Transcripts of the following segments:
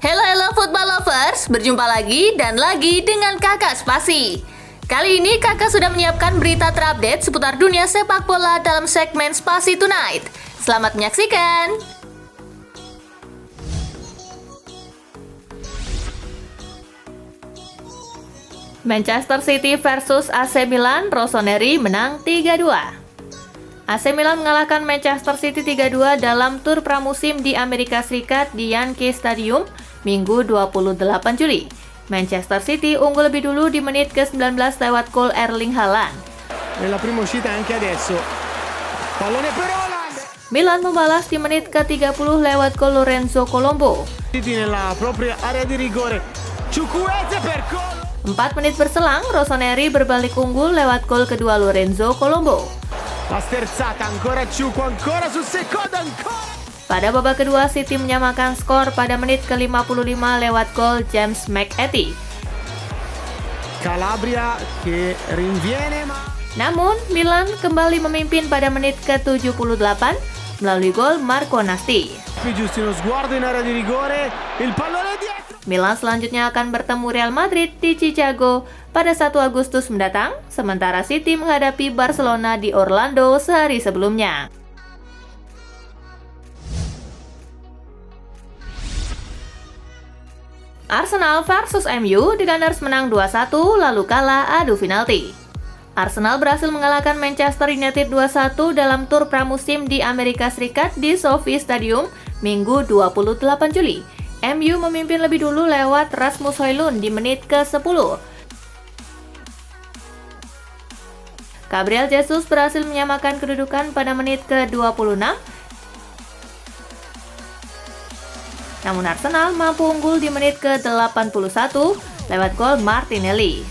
Hello football lovers, berjumpa lagi dan lagi dengan Kakak Spasi. Kali ini Kakak sudah menyiapkan berita terupdate seputar dunia sepak bola dalam segmen Spasi Tonight. Selamat menyaksikan. Manchester City versus AC Milan, Rossoneri menang 3-2. AC Milan mengalahkan Manchester City 3-2 dalam tur pramusim di Amerika Serikat di Yankee Stadium, Minggu 28 Juli. Manchester City unggul lebih dulu di menit ke-19 lewat gol Erling Haaland. Nella prima uscita anche adesso. Pallone per Haaland. Milan membalas di menit ke-30 lewat gol Lorenzo Colombo. City nella propria area di rigore. Chukwueze per gol. 4 menit berselang, Rossoneri berbalik unggul lewat gol kedua Lorenzo Colombo. La sterzata ancora Chukwu, ancora sul secondo, ancora. Pada babak kedua, City menyamakan skor pada menit ke-55 lewat gol James McAtee. Calabria che rinviene ma. Namun, Milan kembali memimpin pada menit ke-78 melalui gol Marco Nasti. Giusto uno sguardo in area di rigore, il pallone dietro. Milan selanjutnya akan bertemu Real Madrid di Chicago pada 1 Agustus mendatang, sementara City menghadapi Barcelona di Orlando sehari sebelumnya. Arsenal versus MU, The Gunners menang 2-1 lalu kalah adu penalti. Arsenal berhasil mengalahkan Manchester United 2-1 dalam tur pramusim di Amerika Serikat di SoFi Stadium, Minggu 28 Juli. MU memimpin lebih dulu lewat Rasmus Højlund di menit ke-10. Gabriel Jesus berhasil menyamakan kedudukan pada menit ke-26. Namun Arsenal mampu unggul di menit ke-81 lewat gol Martinelli.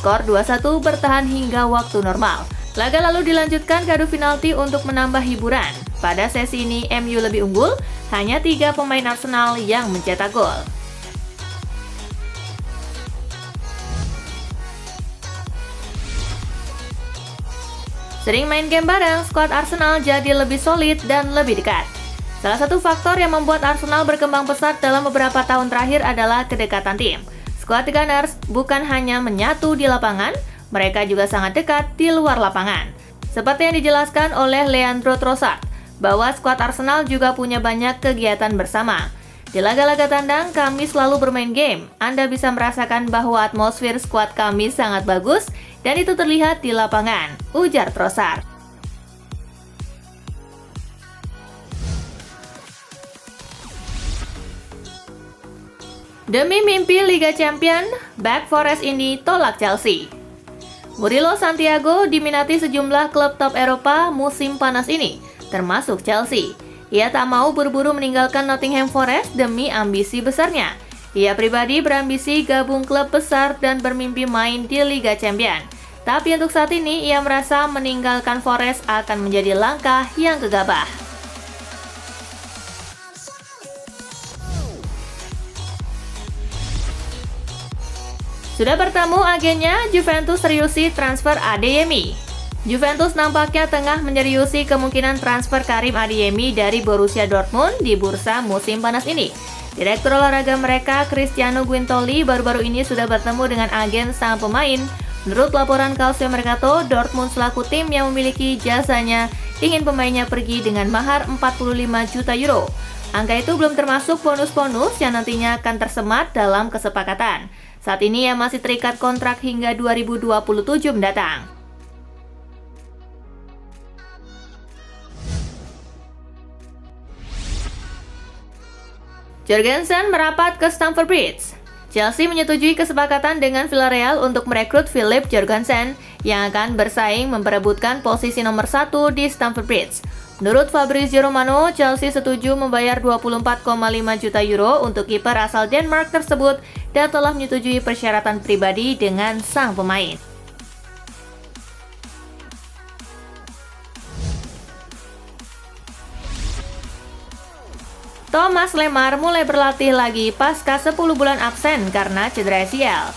Skor 2-1 bertahan hingga waktu normal. Laga lalu dilanjutkan ke adu penalti untuk menambah hiburan. Pada sesi ini MU lebih unggul, hanya 3 pemain Arsenal yang mencetak gol. Sering main game bareng, skuad Arsenal jadi lebih solid dan lebih dekat. Salah satu faktor yang membuat Arsenal berkembang pesat dalam beberapa tahun terakhir adalah kedekatan tim. Skuad The Gunners bukan hanya menyatu di lapangan, mereka juga sangat dekat di luar lapangan. Seperti yang dijelaskan oleh Leandro Trossard, bahwa skuad Arsenal juga punya banyak kegiatan bersama. Di laga-laga tandang, kami selalu bermain game. Anda bisa merasakan bahwa atmosfer skuad kami sangat bagus, dan itu terlihat di lapangan, ujar Trossard. Demi mimpi Liga Champion, Back Forest ini tolak Chelsea. Murilo Santiago diminati sejumlah klub top Eropa musim panas ini, termasuk Chelsea. Ia tak mau buru-buru meninggalkan Nottingham Forest demi ambisi besarnya. Ia pribadi berambisi gabung klub besar dan bermimpi main di Liga Champion. Tapi untuk saat ini, ia merasa meninggalkan Forest akan menjadi langkah yang gegabah. Sudah bertemu agennya, Juventus seriusi transfer Adeyemi. Juventus nampaknya tengah menyeriusi kemungkinan transfer Karim Adeyemi dari Borussia Dortmund di bursa musim panas ini. Direktur olahraga mereka, Cristiano Guintoli, baru-baru ini sudah bertemu dengan agen sang pemain. Menurut laporan Calcio Mercato, Dortmund selaku tim yang memiliki jasanya ingin pemainnya pergi dengan mahar 45 juta euro. Angka itu belum termasuk bonus-bonus yang nantinya akan tersemat dalam kesepakatan. Saat ini ia masih terikat kontrak hingga 2027 mendatang. Jurgensen merapat ke Stamford Bridge. Chelsea menyetujui kesepakatan dengan Villarreal untuk merekrut Philip Jurgensen yang akan bersaing memperebutkan posisi nomor 1 di Stamford Bridge. Menurut Fabrizio Romano, Chelsea setuju membayar 24,5 juta euro untuk kiper asal Denmark tersebut dan telah menyetujui persyaratan pribadi dengan sang pemain. Thomas Lemar mulai berlatih lagi pasca 10 bulan absen karena cedera ACL.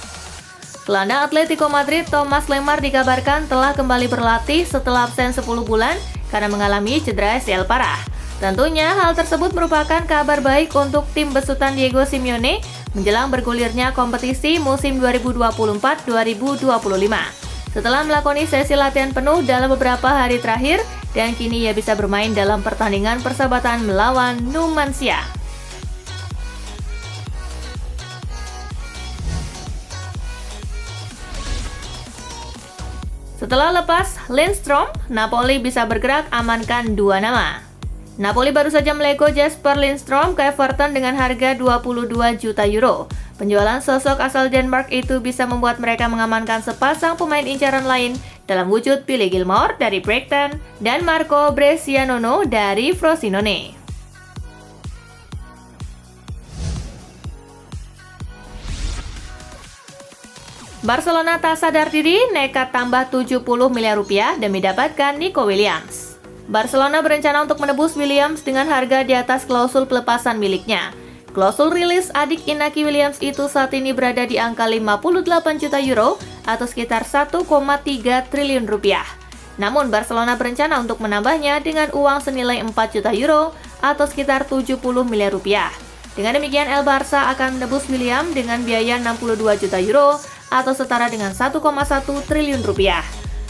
Gelandang Atletico Madrid Thomas Lemar dikabarkan telah kembali berlatih setelah absen 10 bulan karena mengalami cedera ACL parah. Tentunya hal tersebut merupakan kabar baik untuk tim besutan Diego Simeone menjelang bergulirnya kompetisi musim 2024-2025. Setelah melakoni sesi latihan penuh dalam beberapa hari terakhir, dan kini ia bisa bermain dalam pertandingan persahabatan melawan Numancia. Setelah lepas Lindstrom, Napoli bisa bergerak amankan dua nama. Napoli baru saja melego Jesper Lindstrom ke Everton dengan harga 22 juta euro. Penjualan sosok asal Denmark itu bisa membuat mereka mengamankan sepasang pemain incaran lain dalam wujud Billy Gilmour dari Brighton dan Marco Brescianono dari Frosinone. Barcelona tak sadar diri nekat tambah 70 miliar rupiah demi dapatkan Nico Williams. Barcelona berencana untuk menebus Williams dengan harga di atas klausul pelepasan miliknya. Klausul rilis adik Inaki Williams itu saat ini berada di angka 58 juta euro atau sekitar 1,3 triliun rupiah. Namun Barcelona berencana untuk menambahnya dengan uang senilai 4 juta euro atau sekitar 70 miliar rupiah. Dengan demikian El Barça akan menebus Williams dengan biaya 62 juta euro atau setara dengan 1,1 triliun rupiah.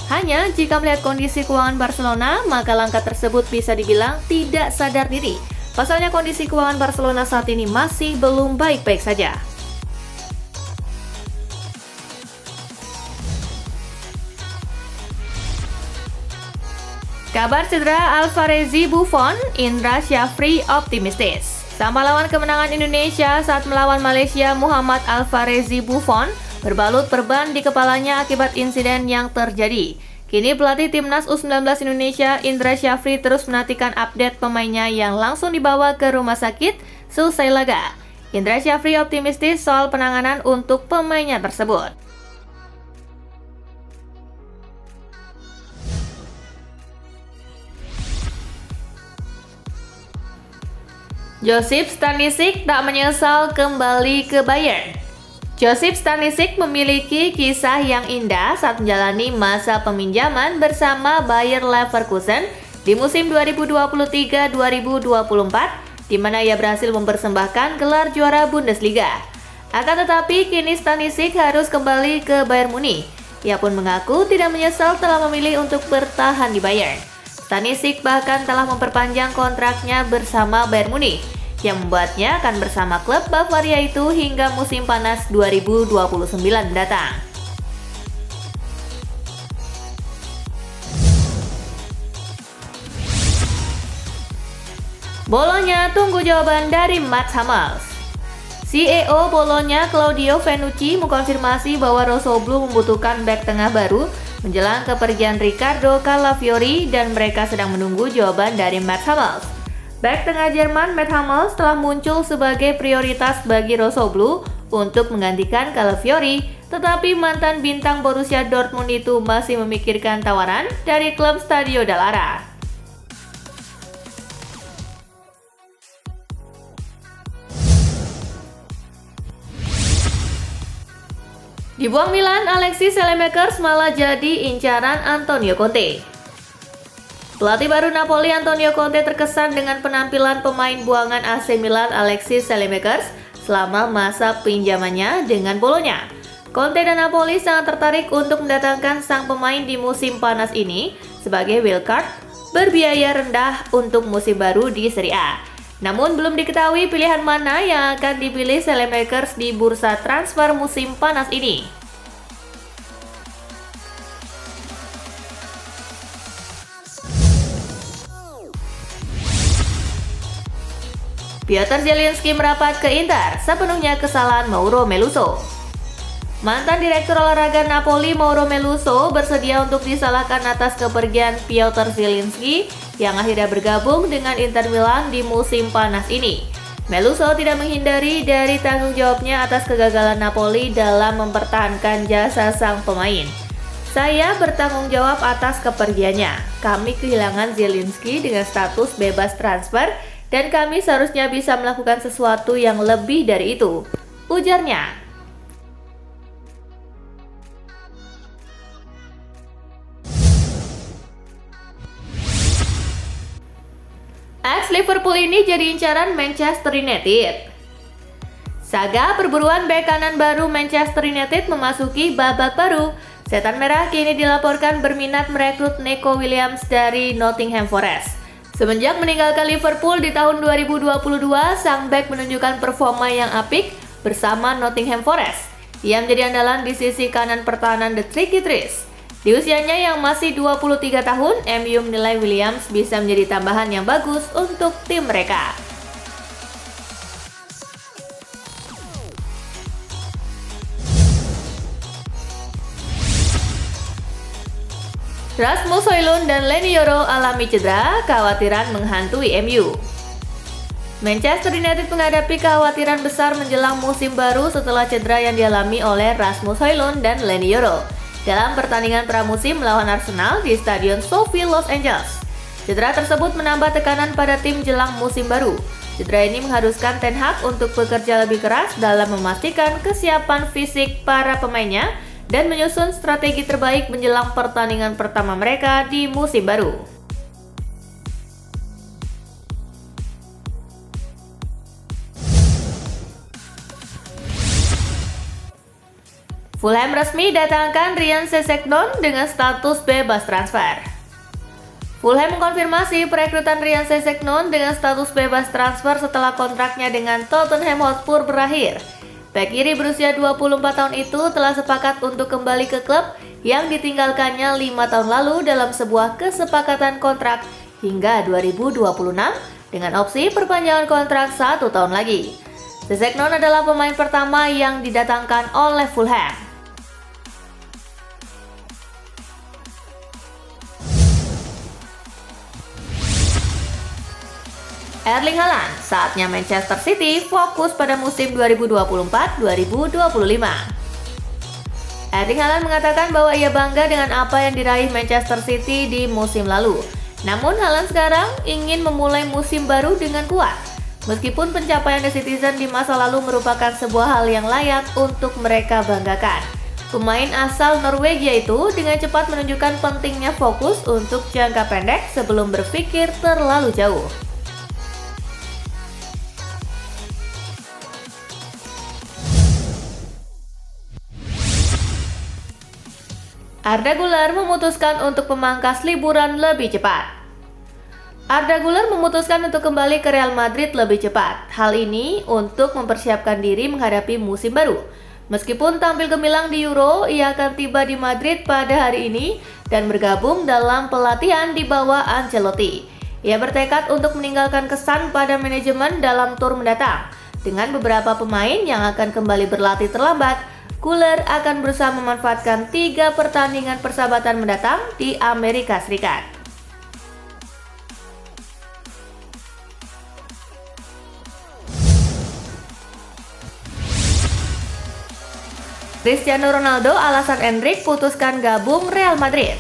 Hanya jika melihat kondisi keuangan Barcelona, maka langkah tersebut bisa dibilang tidak sadar diri. Pasalnya kondisi keuangan Barcelona saat ini masih belum baik-baik saja. Kabar cedera Alvarezi Buffon, Indra Syafri optimistis. Sang pahlawan kemenangan Indonesia saat melawan Malaysia Muhammad Alvarezi Buffon berbalut perban di kepalanya akibat insiden yang terjadi. Kini pelatih timnas U19 Indonesia Indra Syafri terus menantikan update pemainnya yang langsung dibawa ke rumah sakit selesai laga. Indra Syafri optimistis soal penanganan untuk pemainnya tersebut. Josip Stanisic tak menyesal kembali ke Bayern. Josip Stanisic memiliki kisah yang indah saat menjalani masa peminjaman bersama Bayer Leverkusen di musim 2023-2024, di mana ia berhasil mempersembahkan gelar juara Bundesliga. Akan tetapi, kini Stanisic harus kembali ke Bayern Munich. Ia pun mengaku tidak menyesal telah memilih untuk bertahan di Bayern. Stanisic bahkan telah memperpanjang kontraknya bersama Bayern Munich, yang membuatnya akan bersama klub Bavaria itu hingga musim panas 2029 mendatang. Bolonya tunggu jawaban dari Mats Hummels. CEO Bolonya Claudio Fenucci mengkonfirmasi bahwa Rossoblu membutuhkan bek tengah baru menjelang kepergian Riccardo Calafiori dan mereka sedang menunggu jawaban dari Mats Hummels. Bek tengah Jerman Mats Hummels telah muncul sebagai prioritas bagi Rossoblu untuk menggantikan Calafiori, tetapi mantan bintang Borussia Dortmund itu masih memikirkan tawaran dari klub Stadio Dall'Ara. Dibuang Milan, Alexis Saelemaekers malah jadi incaran Antonio Conte. Pelatih baru Napoli Antonio Conte terkesan dengan penampilan pemain buangan AC Milan Alexis Saelemaekers selama masa pinjamannya dengan Bolonya. Conte dan Napoli sangat tertarik untuk mendatangkan sang pemain di musim panas ini sebagai wildcard berbiaya rendah untuk musim baru di Serie A. Namun belum diketahui pilihan mana yang akan dipilih Saelemaekers di bursa transfer musim panas ini. Piotr Zielinski merapat ke Inter, sepenuhnya kesalahan Mauro Meluso. Mantan Direktur Olahraga Napoli Mauro Meluso bersedia untuk disalahkan atas kepergian Piotr Zielinski yang akhirnya bergabung dengan Inter Milan di musim panas ini. Meluso tidak menghindari dari tanggung jawabnya atas kegagalan Napoli dalam mempertahankan jasa sang pemain. Saya bertanggung jawab atas kepergiannya. Kami kehilangan Zielinski dengan status bebas transfer dan kami seharusnya bisa melakukan sesuatu yang lebih dari itu, ujarnya. Ex-Liverpool ini jadi incaran Manchester United. Saga perburuan bek kanan baru Manchester United memasuki babak baru. Setan Merah kini dilaporkan berminat merekrut Neco Williams dari Nottingham Forest. Semenjak meninggalkan Liverpool di tahun 2022, sang bek menunjukkan performa yang apik bersama Nottingham Forest. Ia menjadi andalan di sisi kanan pertahanan The Tricky Trees. Di usianya yang masih 23 tahun, MU menilai Williams bisa menjadi tambahan yang bagus untuk tim mereka. Rasmus Højlund dan Leny Yoro alami cedera, kekhawatiran menghantui MU. Manchester United menghadapi kekhawatiran besar menjelang musim baru setelah cedera yang dialami oleh Rasmus Højlund dan Leny Yoro dalam pertandingan pramusim melawan Arsenal di Stadion SoFi Los Angeles. Cedera tersebut menambah tekanan pada tim jelang musim baru. Cedera ini mengharuskan Ten Hag untuk bekerja lebih keras dalam memastikan kesiapan fisik para pemainnya dan menyusun strategi terbaik menjelang pertandingan pertama mereka di musim baru. Fulham resmi datangkan Ryan Sessegnon dengan status bebas transfer. Fulham mengkonfirmasi perekrutan Ryan Sessegnon dengan status bebas transfer setelah kontraknya dengan Tottenham Hotspur berakhir. Bek kiri berusia 24 tahun itu telah sepakat untuk kembali ke klub yang ditinggalkannya 5 tahun lalu dalam sebuah kesepakatan kontrak hingga 2026 dengan opsi perpanjangan kontrak 1 tahun lagi. Sessegnon adalah pemain pertama yang didatangkan oleh Fulham. Erling Haaland, saatnya Manchester City fokus pada musim 2024-2025. Erling Haaland mengatakan bahwa ia bangga dengan apa yang diraih Manchester City di musim lalu. Namun Haaland sekarang ingin memulai musim baru dengan kuat. Meskipun pencapaian The Citizen di masa lalu merupakan sebuah hal yang layak untuk mereka banggakan. Pemain asal Norwegia itu dengan cepat menunjukkan pentingnya fokus untuk jangka pendek sebelum berpikir terlalu jauh. Arda Güler memutuskan untuk memangkas liburan lebih cepat. Arda Güler memutuskan untuk kembali ke Real Madrid lebih cepat. Hal ini untuk mempersiapkan diri menghadapi musim baru. Meskipun tampil gemilang di Euro, ia akan tiba di Madrid pada hari ini dan bergabung dalam pelatihan di bawah Ancelotti. Ia bertekad untuk meninggalkan kesan pada manajemen dalam tur mendatang. Dengan beberapa pemain yang akan kembali berlatih terlambat, Güler akan berusaha memanfaatkan 3 pertandingan persahabatan mendatang di Amerika Serikat. Cristiano Ronaldo alasan Endrick putuskan gabung Real Madrid.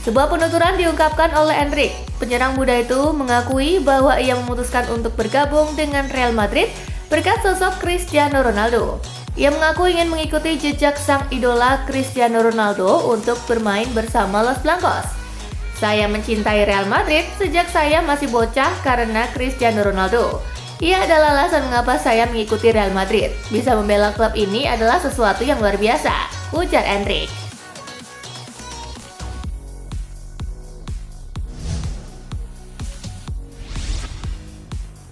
Sebuah penuturan diungkapkan oleh Endrick. Penyerang muda itu mengakui bahwa ia memutuskan untuk bergabung dengan Real Madrid berkat sosok Cristiano Ronaldo. Ia mengaku ingin mengikuti jejak sang idola Cristiano Ronaldo untuk bermain bersama Los Blancos. Saya mencintai Real Madrid sejak saya masih bocah karena Cristiano Ronaldo. Ia adalah alasan mengapa saya mengikuti Real Madrid. Bisa membela klub ini adalah sesuatu yang luar biasa, ujar Endrick.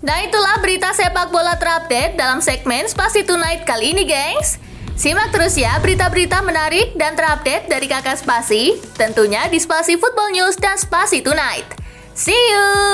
Nah itulah berita sepak bola terupdate dalam segmen Spasi Tonight kali ini gengs. Simak terus ya berita-berita menarik dan terupdate dari kakak Spasi, tentunya di Spasi Football News dan Spasi Tonight. See you!